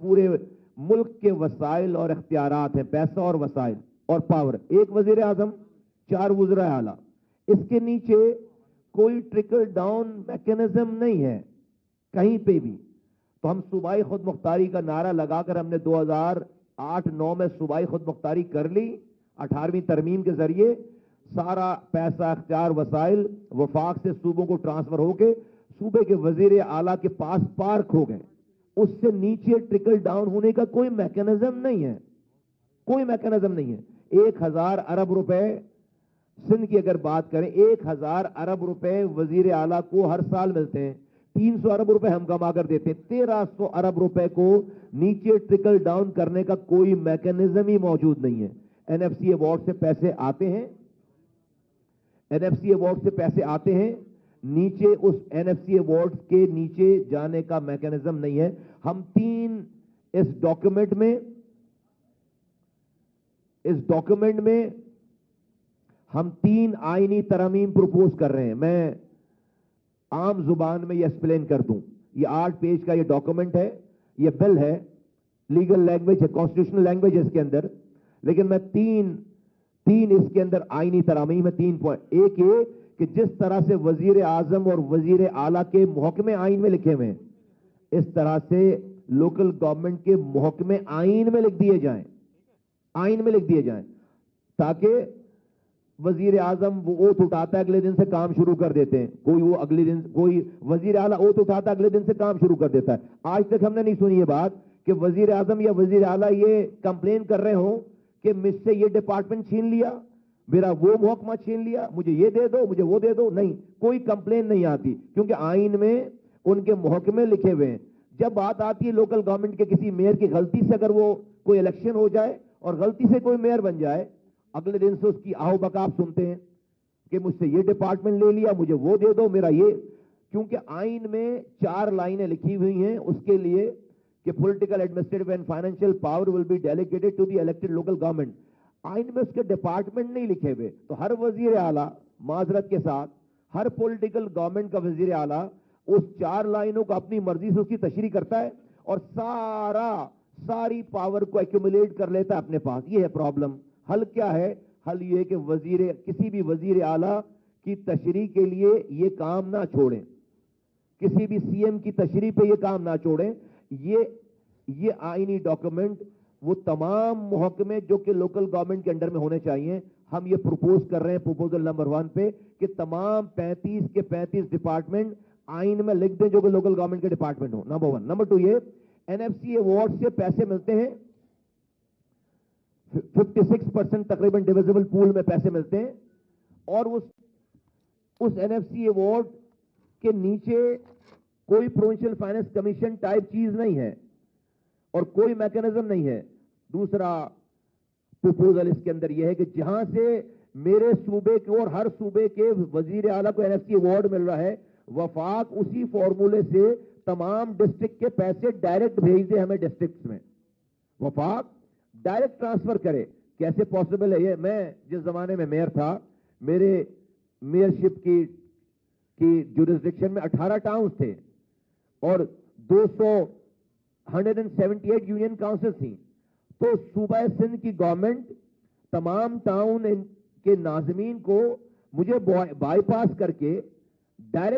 پورے ملک کے وسائل اور اختیارات ہیں, پیسہ اور وسائل اور پاور. ایک وزیر اعظم, 4 وزراء اعلیٰ. اس کے نیچے کوئی ٹرکل ڈاؤن میکینزم نہیں ہے کہیں پہ بھی. تو ہم صوبائی خود مختاری کا نعرہ لگا کر ہم نے 2008-9 میں صوبائی خود مختاری کر لی. 18ویں ترمیم کے ذریعے سارا پیسہ, اختیار, وسائل وفاق سے صوبوں کو ٹرانسفر ہو کے صوبے کے وزیر اعلیٰ کے پاس پارک ہو گئے. اس سے نیچے ٹرکل ڈاؤن ہونے کا کوئی میکینزم نہیں ہے, کوئی میکینزم نہیں ہے. 1000 ارب روپے سندھ کی اگر بات کریں, 1000 ارب روپے وزیر اعلیٰ کو ہر سال ملتے ہیں. 300 ارب روپے ہم کما کر دیتے ہیں. 1300 ارب روپے کو نیچے ٹرکل ڈاؤن کرنے کا کوئی میکینزم ہی موجود نہیں ہے. NFC ایوارڈ سے پیسے آتے ہیں, NFC ایوارڈ سے پیسے آتے ہیں, نیچے اس NFC ایوارڈ کے نیچے جانے کا میکینزم نہیں ہے. ہم 3 اس ڈاکومنٹ میں ہم 3 آئینی ترامیم پروپوز کر رہے ہیں. میں عام زبان میں یہ ایکسپلین کر دوں. یہ 8 پیج کا یہ ڈاکومنٹ ہے, یہ بل ہے, لیگل لینگویج ہے, کانسٹیٹیوشنل لینگویج ہے اس کے اندر. لیکن میں تین اس کے اندر آئینی ترامیم ہے. 3 پوائنٹ. ایک یہ کہ جس طرح سے وزیر اعظم اور وزیر اعلیٰ کے محکمے آئین میں لکھے ہوئے ہیں, اس طرح سے لوکل گورنمنٹ کے محکمے آئین میں لکھ دیے جائیں, آئین میں لکھ دیے جائیں, تاکہ وزیر اعظم وہ اوتھ اٹھاتا ہے اگلے دن سے کام شروع کر دیتے ہیں. کوئی وزیر اعلیٰ اوتھ اٹھاتا ہے اگلے دن سے کام شروع کر دیتا ہے. آج تک ہم نے نہیں سنی یہ بات کہ وزیر اعظم یا وزیر اعلیٰ یہ کمپلین کر رہے ہوں کہ مجھ سے یہ ڈپارٹمنٹ چھین لیا, میرا وہ محکمہ چھین لیا, مجھے یہ دے دو, مجھے وہ دے دو. نہیں, کوئی کمپلین نہیں آتی, کیونکہ آئین میں ان کے محکمے لکھے ہوئے ہیں. جب بات آتی ہے لوکل گورنمنٹ کے کسی میئر کی غلطی سے, اگر وہ کوئی الیکشن ہو جائے اور غلطی سے کوئی میئر بن جائے, اگلے دن سے اس کی آہو بکاف سنتے ہیں کہ مجھ سے یہ ڈپارٹمنٹ لے لیا, مجھے وہ دے دو, میرا یہ. کیونکہ آئین میں 4 لائنیں لکھی ہوئی ہیں اس کے لیے کہ political, administrative and financial power will be delegated to the elected local government. آئین میں اس کے ڈپارٹمنٹ نہیں لکھے ہوئے. تو ہر وزیر اعلیٰ, معذرت کے ساتھ, ہر پولیٹیکل گورنمنٹ کا وزیر اعلیٰ اس 4 لائنوں کو اپنی مرضی سے اس کی تشریح کرتا ہے اور ساری پاور کو ایکومولیٹ کر لیتا ہے اپنے پاس. یہ ہے پرابلم. حل کیا ہے؟ حل یہ کہ کسی بھی وزیر اعلیٰ کی تشریح کے لیے یہ کام نہ چھوڑیں, کسی بھی CM کی تشریح پہ یہ کام نہ چھوڑیں. یہ آئینی ڈاکومنٹ وہ تمام محکمے جو کہ لوکل گورنمنٹ کے انڈر میں ہونے چاہیے, ہم یہ پروپوز کر رہے ہیں پروپوزل نمبر 1 پہ کہ تمام 35 کے 35 ڈپارٹمنٹ آئین میں لکھ دیں جو کہ لوکل گورنمنٹ کے ڈپارٹمنٹ ہو. نمبر 1. نمبر 2 یہ NFC ایوارڈ سے پیسے ملتے ہیں, 56% تقریباً ڈیویزبل پول میں پیسے ملتے ہیں, اور اس NFC ایوارڈ کے نیچے کوئی پروونشل فائنانس کمیشن ٹائپ چیز نہیں ہے اور کوئی میکینزم نہیں ہے. دوسرا پروپوزل اس کے اندر یہ ہے کہ جہاں سے میرے صوبے کے اور ہر صوبے کے وزیر اعلیٰ کو NFC ایوارڈ مل رہا ہے, وفاق اسی فارمولے سے تمام ڈسٹرکٹ کے پیسے ڈائریکٹ بھیج دے ہمیں ڈسٹرکٹ میں, وفاق ڈائریکٹ ٹرانسفر کرے. کیسے پاسبل ہے یہ؟ میں جس زمانے میں میئر تھا, میرے میئرشپ کی جورسڈکشن میں 18 ٹاؤنز تھے اور 178 یونین کاؤنسل تھیں. تو صوبہ سندھ کی گورنمنٹ تمام ٹاؤن کے ناظمین کو مجھے بائی پاس کر کے ڈائریکٹ